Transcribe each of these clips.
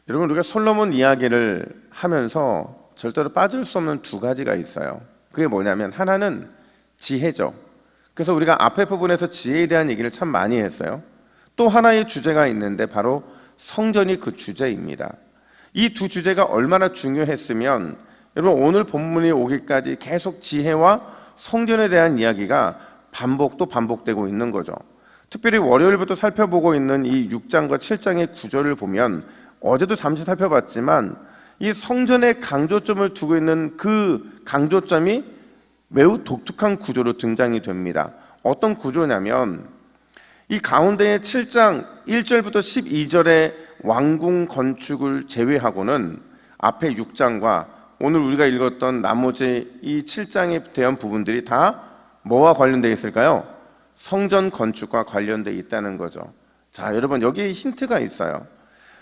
여러분, 우리가 솔로몬 이야기를 하면서 절대로 빠질 수 없는 두 가지가 있어요. 그게 뭐냐면 하나는 지혜죠. 그래서 우리가 앞에 부분에서 지혜에 대한 얘기를 참 많이 했어요. 또 하나의 주제가 있는데 바로 성전이 그 주제입니다. 이 두 주제가 얼마나 중요했으면 여러분 오늘 본문이 오기까지 계속 지혜와 성전에 대한 이야기가 반복되고 있는 거죠. 특별히 월요일부터 살펴보고 있는 이 6장과 7장의 구절을 보면 어제도 잠시 살펴봤지만 이 성전에 강조점을 두고 있는 그 강조점이 매우 독특한 구조로 등장이 됩니다. 어떤 구조냐면 이 가운데의 7장 1절부터 12절의 왕궁 건축을 제외하고는 앞에 6장과 오늘 우리가 읽었던 나머지 이 7장에 대한 부분들이 다 뭐와 관련되어 있을까요? 성전 건축과 관련되어 있다는 거죠. 자, 여러분 여기에 힌트가 있어요.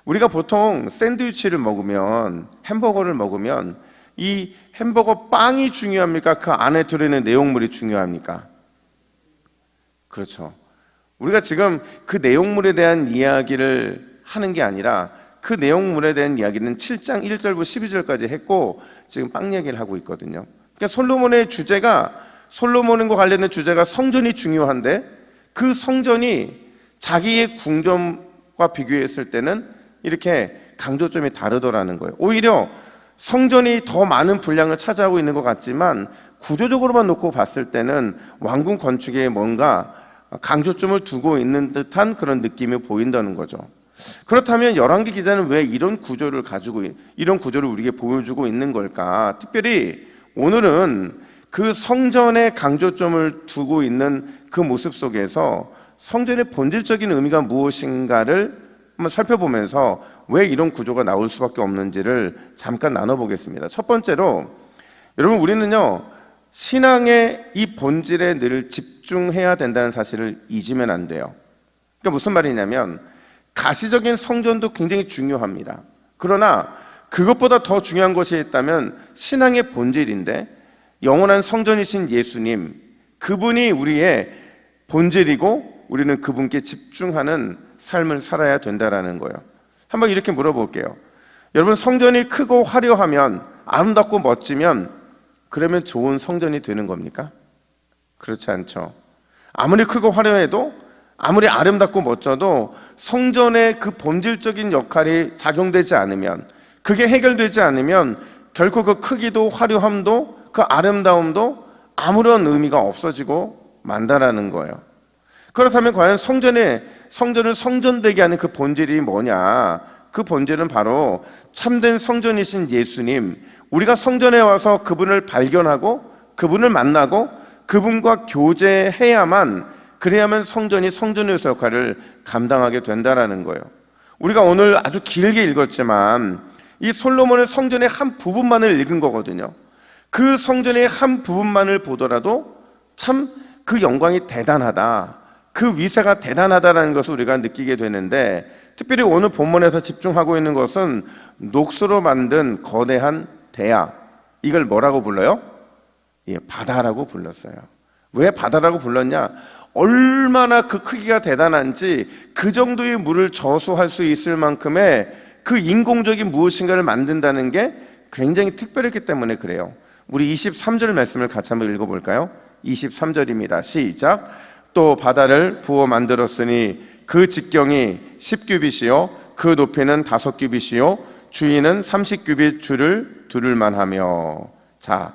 우리가 보통 샌드위치를 먹으면, 햄버거를 먹으면 이 햄버거 빵이 중요합니까? 그 안에 들어있는 내용물이 중요합니까? 그렇죠. 우리가 지금 그 내용물에 대한 이야기를 하는 게 아니라 그 내용물에 대한 이야기는 7장 1절부터 12절까지 했고 지금 빵 얘기를 하고 있거든요. 그러니까 솔로몬과 관련된 주제가 성전이 중요한데 그 성전이 자기의 궁전과 비교했을 때는 이렇게 강조점이 다르더라는 거예요. 오히려 성전이 더 많은 분량을 차지하고 있는 것 같지만 구조적으로만 놓고 봤을 때는 왕궁 건축에 뭔가 강조점을 두고 있는 듯한 그런 느낌이 보인다는 거죠. 그렇다면 열왕기 기자는 왜 이런 구조를 우리에게 보여주고 있는 걸까? 특별히 오늘은 그 성전에 강조점을 두고 있는 그 모습 속에서 성전의 본질적인 의미가 무엇인가를 한번 살펴보면서 왜 이런 구조가 나올 수밖에 없는지를 잠깐 나눠보겠습니다. 첫 번째로 여러분 우리는요 신앙의 이 본질에 늘 집중해야 된다는 사실을 잊으면 안 돼요. 그러니까 무슨 말이냐면 가시적인 성전도 굉장히 중요합니다. 그러나 그것보다 더 중요한 것이 있다면 신앙의 본질인데 영원한 성전이신 예수님, 그분이 우리의 본질이고 우리는 그분께 집중하는 삶을 살아야 된다는 거예요. 한번 이렇게 물어볼게요. 여러분 성전이 크고 화려하면 아름답고 멋지면 그러면 좋은 성전이 되는 겁니까? 그렇지 않죠. 아무리 크고 화려해도 아무리 아름답고 멋져도 성전의 그 본질적인 역할이 작용되지 않으면 그게 해결되지 않으면 결코 그 크기도 화려함도 그 아름다움도 아무런 의미가 없어지고 만다라는 거예요. 그렇다면 과연 성전을 성전되게 하는 그 본질이 뭐냐? 그 본질은 바로 참된 성전이신 예수님, 우리가 성전에 와서 그분을 발견하고 그분을 만나고 그분과 그래야만 성전이 성전에서 역할을 감당하게 된다라는 거예요. 우리가 오늘 아주 길게 읽었지만 이 솔로몬의 성전의 한 부분만을 읽은 거거든요. 그 성전의 한 부분만을 보더라도 참 그 영광이 대단하다, 그 위세가 대단하다라는 것을 우리가 느끼게 되는데 특별히 오늘 본문에서 집중하고 있는 것은 녹수로 만든 거대한 대야, 이걸 뭐라고 불러요? 바다라고 불렀어요. 왜 바다라고 불렀냐? 얼마나 그 크기가 대단한지 그 정도의 물을 저수할 수 있을 만큼의 그 인공적인 무엇인가를 만든다는 게 굉장히 특별했기 때문에 그래요. 우리 23절 말씀을 같이 한번 읽어볼까요? 23절입니다. 시작. 또 바다를 부어 만들었으니 그 직경이 10규빗이요 그 높이는 5규빗이요 주위는 30규빗 줄을 두를 만하며. 자,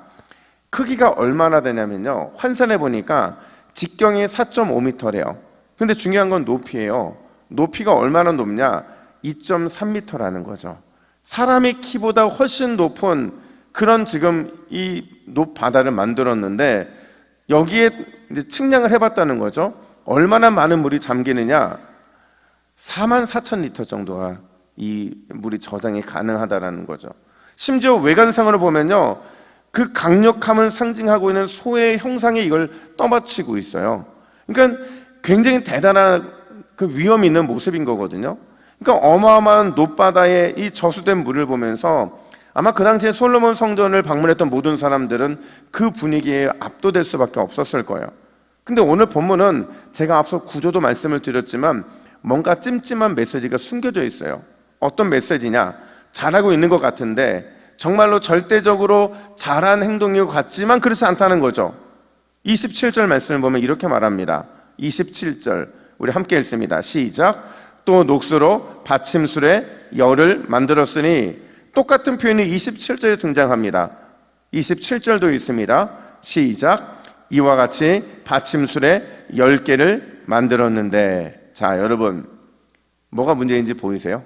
크기가 얼마나 되냐면요 환산해 보니까 직경이 4.5m래요 근데 중요한 건 높이에요. 높이가 얼마나 높냐? 2.3m라는 거죠. 사람의 키보다 훨씬 높은 그런 지금 이 바다를 만들었는데 여기에 이제 측량을 해봤다는 거죠. 얼마나 많은 물이 잠기느냐? 44,000리터 정도가 이 물이 저장이 가능하다라는 거죠. 심지어 외관상으로 보면요 그 강력함을 상징하고 있는 소의 형상에 이걸 떠받치고 있어요. 그러니까 굉장히 대단한 그 위험 있는 모습인 거거든요. 그러니까 어마어마한 높바다에 이 저수된 물을 보면서 아마 그 당시에 솔로몬 성전을 방문했던 모든 사람들은 그 분위기에 압도될 수밖에 없었을 거예요. 근데 오늘 본문은 제가 앞서 구조도 말씀을 드렸지만 뭔가 찜찜한 메시지가 숨겨져 있어요. 어떤 메시지냐? 잘하고 있는 것 같은데 정말로 절대적으로 잘한 행동인 것 같지만 그렇지 않다는 거죠. 27절 말씀을 보면 이렇게 말합니다. 27절 우리 함께 읽습니다. 시작. 또 녹수로 받침술에 열을 만들었으니, 똑같은 표현이 27절에 등장합니다. 27절도 있습니다. 시작. 이와 같이 받침술에 10개를 만들었는데. 자, 여러분, 뭐가 문제인지 보이세요?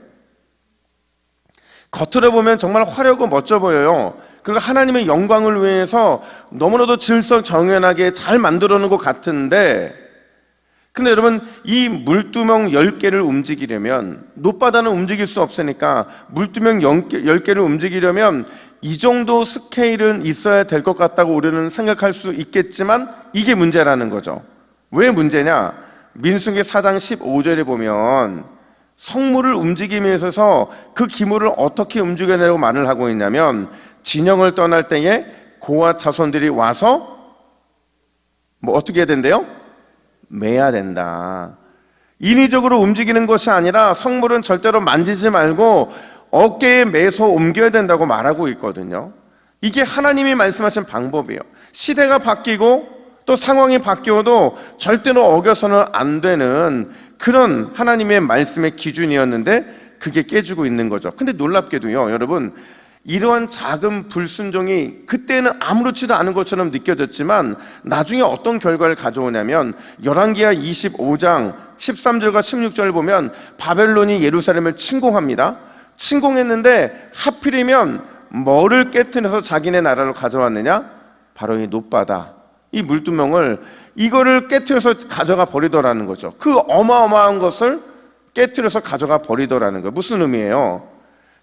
겉으로 보면 정말 화려하고 멋져 보여요. 그리고 하나님의 영광을 위해서 너무나도 질서정연하게 잘 만들어 놓은 것 같은데, 근데 여러분, 이 물두멍 10개를 움직이려면, 놋바다는 움직일 수 없으니까 물두멍 10개를 움직이려면 이 정도 스케일은 있어야 될 것 같다고 우리는 생각할 수 있겠지만 이게 문제라는 거죠. 왜 문제냐? 민수기 4장 15절에 보면 성물을 움직임에 있어서 그 기물을 어떻게 움직여내려고 말을 하고 있냐면, 진영을 떠날 때에 고아 자손들이 와서 뭐 어떻게 해야 된대요? 매야 된다. 인위적으로 움직이는 것이 아니라 성물은 절대로 만지지 말고 어깨에 매서 옮겨야 된다고 말하고 있거든요. 이게 하나님이 말씀하신 방법이에요. 시대가 바뀌고 또 상황이 바뀌어도 절대로 어겨서는 안 되는 그런 하나님의 말씀의 기준이었는데 그게 깨지고 있는 거죠. 근데 놀랍게도요, 여러분, 이러한 작은 불순종이 그때는 아무렇지도 않은 것처럼 느껴졌지만 나중에 어떤 결과를 가져오냐면, 열왕기하 25장 13절과 16절을 보면 바벨론이 예루살렘을 침공합니다. 침공했는데 하필이면 뭐를 깨트려서 자기네 나라로 가져왔느냐? 바로 이 놋바다, 이 물두멍을, 이거를 깨트려서 가져가 버리더라는 거죠. 그 어마어마한 것을 깨트려서 가져가 버리더라는 거예요. 무슨 의미예요?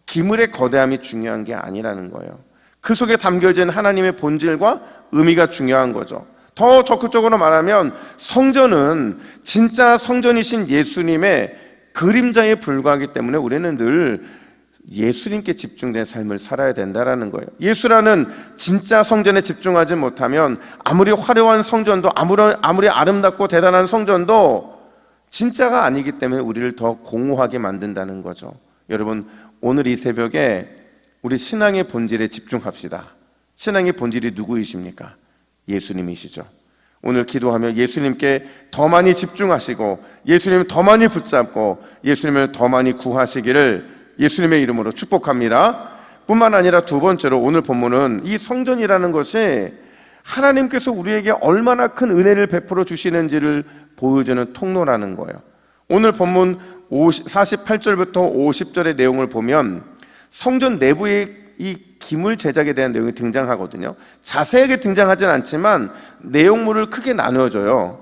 기물의 거대함이 중요한 게 아니라는 거예요. 그 속에 담겨진 하나님의 본질과 의미가 중요한 거죠. 더 적극적으로 말하면 성전은 진짜 성전이신 예수님의 그림자에 불과하기 때문에 우리는 늘 예수님께 집중된 삶을 살아야 된다는 거예요. 예수라는 진짜 성전에 집중하지 못하면 아무리 화려한 성전도, 아무리 아름답고 대단한 성전도 진짜가 아니기 때문에 우리를 더 공허하게 만든다는 거죠. 여러분, 오늘 이 새벽에 우리 신앙의 본질에 집중합시다. 신앙의 본질이 누구이십니까? 예수님이시죠. 오늘 기도하며 예수님께 더 많이 집중하시고 예수님을 더 많이 붙잡고 예수님을 더 많이 구하시기를 예수님의 이름으로 축복합니다. 뿐만 아니라 두 번째로, 오늘 본문은 이 성전이라는 것이 하나님께서 우리에게 얼마나 큰 은혜를 베풀어 주시는지를 보여주는 통로라는 거예요. 오늘 본문 48절부터 50절의 내용을 보면 성전 내부의 이 기물 제작에 대한 내용이 등장하거든요. 자세하게 등장하진 않지만 내용물을 크게 나누어줘요.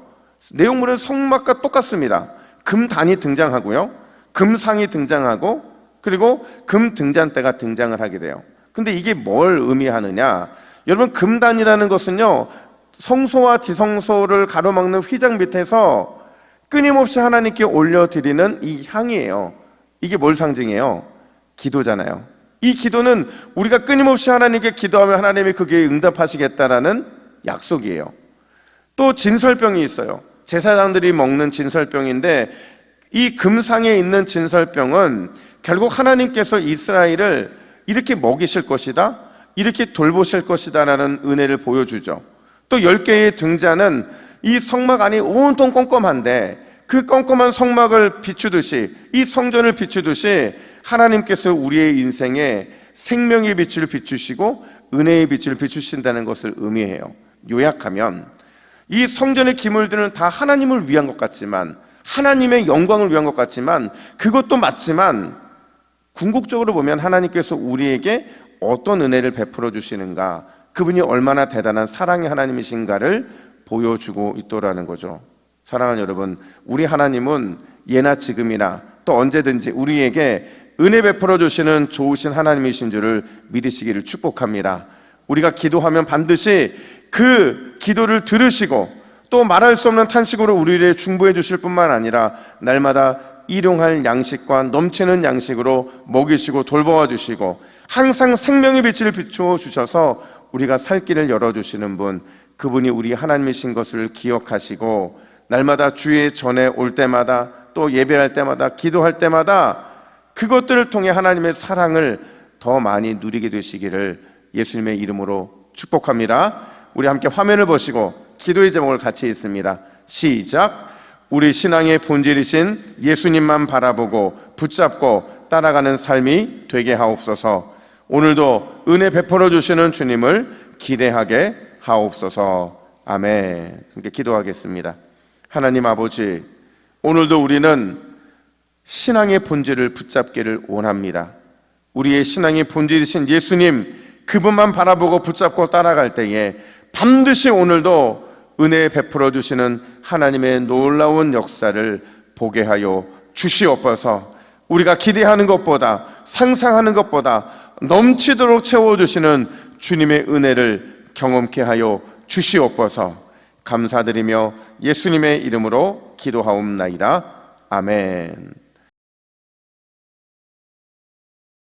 내용물은 성막과 똑같습니다. 금단이 등장하고요, 금상이 등장하고, 그리고 금 등잔대가 등장을 하게 돼요. 근데 이게 뭘 의미하느냐? 여러분, 금단이라는 것은요, 성소와 지성소를 가로막는 휘장 밑에서 끊임없이 하나님께 올려드리는 이 향이에요. 이게 뭘 상징해요? 기도잖아요. 이 기도는 우리가 끊임없이 하나님께 기도하면 하나님이 그게 응답하시겠다라는 약속이에요. 또 진설병이 있어요. 제사장들이 먹는 진설병인데, 이 금상에 있는 진설병은 결국 하나님께서 이스라엘을 이렇게 먹이실 것이다, 이렇게 돌보실 것이다 라는 은혜를 보여주죠. 또 10개의 등잔은 이 성막 안이 온통 껌껌한데 그 껌껌한 성막을 비추듯이, 이 성전을 비추듯이 하나님께서 우리의 인생에 생명의 빛을 비추시고 은혜의 빛을 비추신다는 것을 의미해요. 요약하면 이 성전의 기물들은 다 하나님을 위한 것 같지만, 하나님의 영광을 위한 것 같지만, 그것도 맞지만 궁극적으로 보면 하나님께서 우리에게 어떤 은혜를 베풀어 주시는가, 그분이 얼마나 대단한 사랑의 하나님이신가를 보여주고 있더라는 거죠. 사랑하는 여러분, 우리 하나님은 예나 지금이나 또 언제든지 우리에게 은혜 베풀어 주시는 좋으신 하나님이신 줄을 믿으시기를 축복합니다. 우리가 기도하면 반드시 그 기도를 들으시고 또 말할 수 없는 탄식으로 우리를 중보해 주실 뿐만 아니라 날마다 일용할 양식과 넘치는 양식으로 먹이시고 돌보아 주시고 항상 생명의 빛을 비추어 주셔서 우리가 살 길을 열어주시는 분, 그분이 우리 하나님이신 것을 기억하시고 날마다 주의 전에 올 때마다 또 예배할 때마다 기도할 때마다 그것들을 통해 하나님의 사랑을 더 많이 누리게 되시기를 예수님의 이름으로 축복합니다. 우리 함께 화면을 보시고 기도의 제목을 같이 읽습니다. 시작. 우리 신앙의 본질이신 예수님만 바라보고 붙잡고 따라가는 삶이 되게 하옵소서. 오늘도 은혜 베풀어 주시는 주님을 기대하게 하옵소서. 아멘. 함께 기도하겠습니다. 하나님 아버지, 오늘도 우리는 신앙의 본질을 붙잡기를 원합니다. 우리의 신앙의 본질이신 예수님, 그분만 바라보고 붙잡고 따라갈 때에 반드시 오늘도 은혜 베풀어 주시는 하나님의 놀라운 역사를 보게 하여 주시옵소서. 우리가 기대하는 것보다, 상상하는 것보다 넘치도록 채워주시는 주님의 은혜를 경험케 하여 주시옵소서. 감사드리며 예수님의 이름으로 기도하옵나이다. 아멘.